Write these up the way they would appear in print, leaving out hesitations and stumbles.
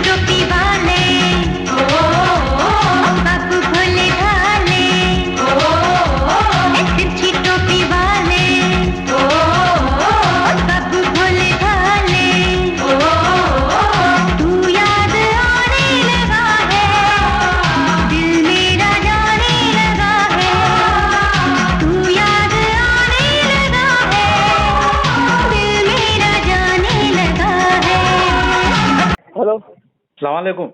टोपी वाले बाबू भोले भाले तिरछी टोपी वाले बाबू भोले भाले तू याद आने लगा है दिल मेरा जाने लगा है तू याद आने लगा है दिल मेरा जाने लगा है। हेलो सलामकुम।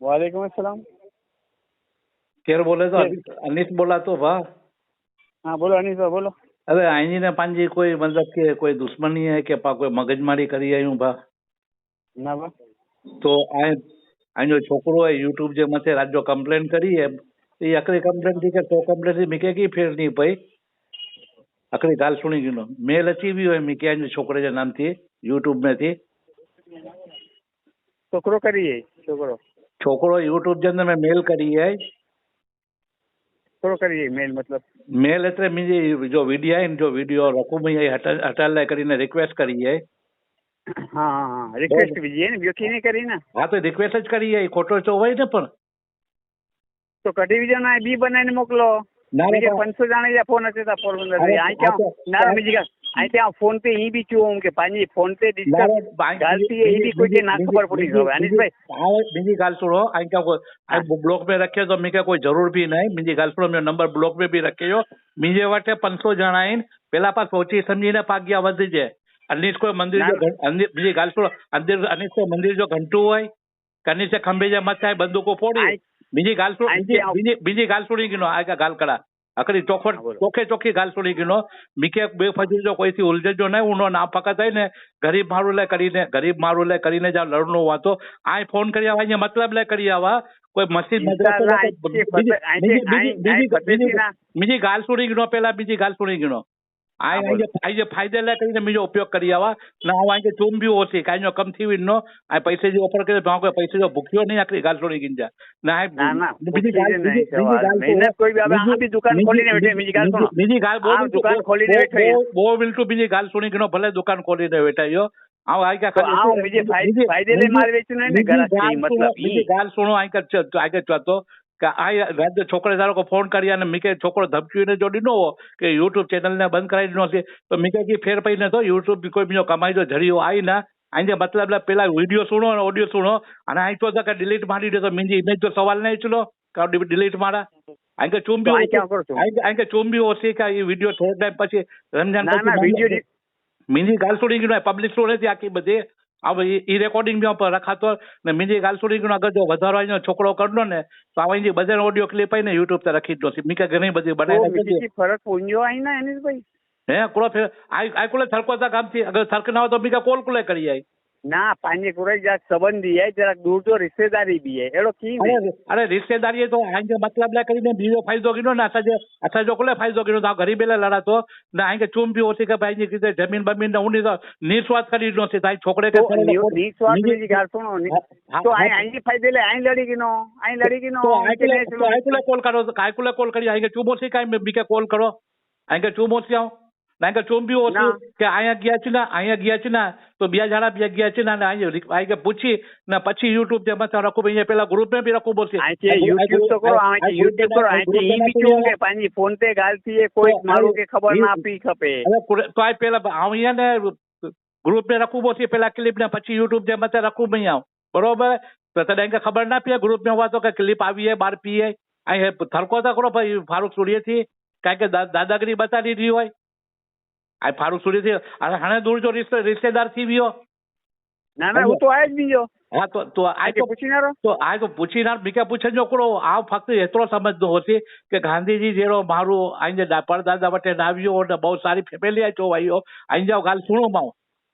वालेकुम अस्सलाम। केर बोले तो अनिस बोला तो भा। हाँ बोलो अनिस भाई बोलो। अरे आईनी ने पांजी कोई मतलब के कोई दुश्मनी है के पा कोई मगजमारी करी आयूं भा। ना बा तो आयो छोकरो है यूट्यूब जे मथे रात जो कंप्लेन करी है ये अकड़ी कंप्लेन थी के तो कंप्लेन थी मिके की फेर नहीं पई अकड़ी गाल सुनी गिनो मेल अची भी है मिके आयो छोकरे जे नाम थी यूट्यूब में थी छोकरो करिए छोकरो छोकरो यूट्यूब जे अंदर में मेल करी है छोकरो करिए मेल मतलब मेल एतरे मुंहिंजी जो वीडियो है जो वीडियो रखूं में हटाइण लाइ કરીને रिक्वेस्ट करी है। हाँ हाँ हाँ रिक्वेस्ट कीजिए ना ब्योकी नहीं करी ना हाँ तो रिक्वेस्ट ज करी है खोटो तो वही न पण तो कढी विझो ना बी बनाने मोकलो ना मुझे ना 500 जाने जा फोन अचे था पोरबंदर अरे, आई क्या हाँ तो- ना मुझे आई क्या फोन पे ही भी क्यों के पानी फोन पे ना, डिस्टर्ब ना, गलती है ही भी कोई के ना खबर पड़ी हो अनिस भाई मुंहिंजी ॻाल्हि सुनो ऐं क्या ब्लॉक में रखे तो मूंखे कोई ज़रूर भी न आहे मुंहिंजी ॻाल्हि सुनो मुंहिंजो नंबर ब्लॉक में भी रखियो मुंहिंजे वटि 500 ॼणा आहिनि पहिला पास सोची सम्झी न पाॻिया वधिजे अनिस कोई मंदिर जो मुंहिंजी ॻाल्हि सुनो अनिस कोई मंदिर जो घंटो आहे कनिस जे खंभे जे मथे आहे बंदूको फोड़ी मुंहिंजी ॻाल्हि सुनो मुंहिंजी ॻाल्हि सुणी गिनो आहे का ॻाल्हि करा अकड़ी चोखे चोखी ॻाल्हि सुणी गिनो मूंखे ॿिए फजूल जो कोई थी उलझ जो न आहे उनो ना फ़क़त आहे न गरीब माण्हू लाइ કરીને जा लड़णो हुआ तो आए फोन करी आवा ईअं मतलब लाइ करी आवा कोई मस्जिद मुंहिंजी ॻाल्हि सुणी गिनो पहिला मुंहिंजी ॻाल्हि सुणी गिनो आई जे फ़ाइदे लाइ કરીને मुंहिंजो उपयोग करी आवा न आऊं आईं चुम बि होसी काई जो कम थी वेंदो ऐं पैसे जी ऑफर करे तव्हां कोई पैसे जो बुखियो नहीं आखिरी ॻाल्हि सुणी गिनजा न आहे मुंहिंजी ॻाल्हि वो मिंटू मुंहिंजी ॻाल्हि सुणी गिनो भले दुकान खोलीने वेठा इहो ऐं आई मुंहिंजी ॻाल्हि सुणो आई चवां थो आई रात जो छोकिरे सारो को फोन करी आहे मूंखे छोकिरो धमकी जो ॾिनो हो की यूट्यूब चैनल ने बंदि कराए ॾिनोसीं त मूंखे की फेर पई नथो यूट्यूब बि कोई मुंहिंजो कमाई जो ज़रियो आई न ऐं मतिलब लाइ पहिला वीडियो सुणो ऑडियो सुणो हाणे आई चओ था डिलीट मारी ॾियो त मुंहिंजी इमेज जो सवाल न अचलो का डिलीट मारा ऐं चुम बि होसी का ये वीडियो थोड़े टाइम પછી रमजान मुंहिंजी ॻाल्हि सुणी गिनो पब्लिक सुणे थी आखी बधे ऐं ई रेकॉर्डिंग बि रखा थो न मुंहिंजी ॻाल्हि सुणी गिनो अगरि जो वधारो आहे छोकिरो कंदो न त आऊं जी बधर ऑडियो क्लिप आहे न यूट्यूब ते रखी ॾींदोसीं मूंखे घणी बधी बनाए फर्क पवंदो आहे ना अनिस भाई हे कुलो फिर आई कुले थरको था काम थी अगर थरक ना हो तो मूंखे कॉल कुले करी आई ना पंहिंजे कुरे जा संबंधी है जरा दूर जो रिश्तेदारी भी है एड़ो की अरे रिश्तेदारी तो आइन जो मतलब लाइ કરીને બીજો ફાયદો ગીનો ને અસાજો કોલે ફાયદો ગીનો તો ગરીબ એલા લડા તો ને આઈ કે ચૂમ બી ઓછી કે ભાઈ કીધે જમીન બમીન ને ઉની તો નિસ્વાર્થ કરી નો છે તાઈ છોકરે કે નિસ્વાર્થ ની ગાલ સુનો તો આઈ की फायदे ले आई लड़ी गिनो तो आई कुले कॉल करो काय कुले कॉल करी आई के चूम ओછી काय बीके कॉल करो आई के चूम ओછી आऊं ના કે ચૂમ બી ઓછી કે અહીંયા ગયા છે ના તો બે જણા બે ગયા છે ના આઈ કે પૂછી ને પછી યુટ્યુબ જે મત રખું અહીંયા પેલા ગ્રુપ में भी रखું બોલશે યુટ્યુબ તો કરો યુટ્યુબ કરો ઈ બી કેવું કે પાણી ફોન पे ગાલતી है कोई मारू के खबर ना આપી ખપે તો આ પેલા અહીંયા ને ગ્રુપ में રખું બોલશે પેલા ક્લિપ ને પછી યુટ્યુબ જે મત રખું નહીં આવ બરોબર તો તને કે ખબર ના પીએ ગ્રુપ में हुआ तो કે ક્લિપ આવી है બાર પીએ આ થરકો તો કરો ભાઈ ફારૂક સુરીએ થી કારણ કે દાદાગીરી બતાડી રહી હોય આ ફારૂક સુરી થી હાણે દૂર જો रिश्तेदार थी वियो ना ना वो तो आए જ બીજો हाँ तो आज तो पूछीनारो तो आज तो पूछीनार बीके पूछे छोकरो आ फक्त एतरो समझदो होसी के गांधीजी जेरो मारू आइन जे परदादा वटे नावियो ने बहुत सारी फैमिली आई तो आयो आइन जो गाल सुनो मां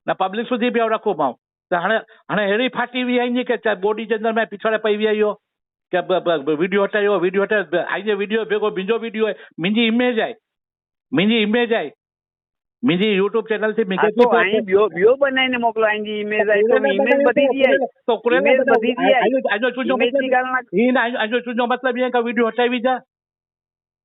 ना पब्लिक सुधी भी रखो मां तो हाणे हेड़ी फाटी वी आई के बॉडी जे अंदर में पिछड़े पई वी आयो के वीडियो हटायो आई जे वीडियो भेगो बिंजो वीडियो है मिंजी इमेज आई मुझे यूट्यूब चैनल से मिके तो आई बियो बनाने मोकलो आई जी इमेज आई तो इमेज बदी दी है तो कुरे इमेज बदी दी है आजो चुनो आजो चुनो मतलब ये का वीडियो हटाई जा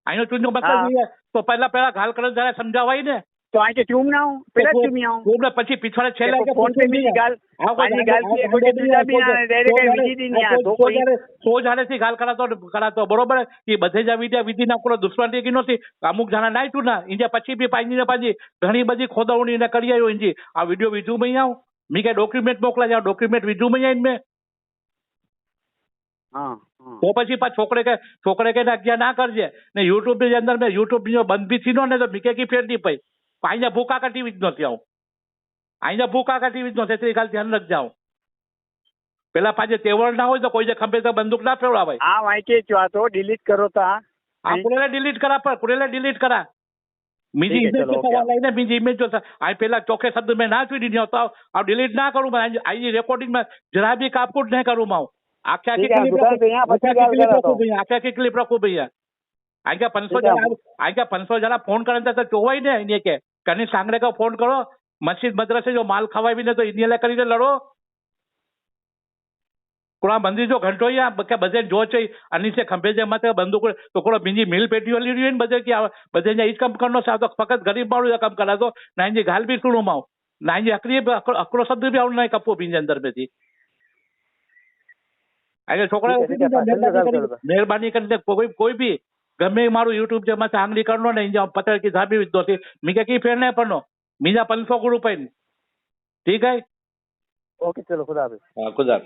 आजो चुनो मतलब ये तो पहला गाल कर जरा समझावाई ने तो आके ट्यूब ना हूँ पहले ट्यूब में आऊँ तुमने પછી पिछवाड़े छेલ્લે देखो, फोन पे मेरी गाल पानी गाल की कोई दूसरा भी ना डायरेक्ट विधि दी नहीं आ तो कोई સો જાણેથી ગાલ કરાતો બરોબર એ બધે જ વિદ્યા વિધિના કોઈ દુશ્મન કે નથી અમુક જણા નાખ્યું ના ઇન્જે પછી બી પાણી ને પાછી ઘણી બધી ખોદવણી ને કરી આવ્યો ઇન્જી આ વિડિયો વિજુ માં આવ મી કે ડોક્યુમેન્ટ મોકલા જાવ ડોક્યુમેન્ટ વિજુ માં આવીને મેં हाँ તો પછી પા છોકરે કે આજ્ઞા ના કરજે ને યુટ્યુબ ની અંદર મેં યુટ્યુબ ની બંધ બી થીનો ને તો મીકે કી ફેર દી પઈ અહીંયા ભૂકા કાઢી જ નથી આવું અહીંયા ભૂકા કાઢી જ નથી એટલી ખાલી ધ્યાન રાખજાવ પેલા પાછે તેવડ ના હોય તો કોઈ જે ખંભે તો બંદૂક ના ફેરવાય हाँ वहीं के चुआ तो डिलीट करो था આ કુરેલે ડિલીટ કરા પર કુરેલે ડિલીટ કરા બીજી ठीक है, ઇમેજ चलो, તો ओके। લઈને બીજી ઇમેજ તો આ પેલા ચોખ્ખે શબ્દ મેં ના છોડી દીધો તો આ ડિલીટ ના કરું મેં આ રેકોર્ડિંગ માં જરા બી કાપકૂટ નહીં કરું માં આખે આખી ठीक है, ક્લિપ दुकान पे यहाँ આખે पच्चीस આખી गाल ક્લિપ करा રખું तो ભૈયા આખે આખી ક્લિપ રખું ભૈયા આગળ 500 ठीक है। જણા આગળ 500 જણા ફોન કરે તો જોવાય ને એને કે કની સાંગડે કો ફોન કરો મસ્જિદ મદ્રસે જો માલ ખવાવી ને તો ઇનિયલે કરીને લડો કોણા બંદી જો ઘંટો કે બધે જો છે અને છે ખંભે જે માથે બંદૂક તો કોણ બીજી મિલ પેટીઓ લીધી હોય ને બધે કે બધે ઈ જ કામ કરનો સાતો ફક્ત ગરીબ માણું કામ કરાતો નાઈજી ગાલ બી સુણું માવ નાઈજી અકરી અકરો શબ્દ બી આવડે નહીં કપો બીજી અંદર બેથી આજે છોકરા ठीक है, મહેરબાની કરીને કોઈ બી ગમે મારું યુટ્યુબ જે માથે આંગળી કરનો ને ઇંજા પતર કી ધાબી વિધો થી મીકે કી ફેર નહીં પડનો મીજા 500 રૂપિયા ઠીક હે ओके चलो खुदा हाफिज હા ખુદા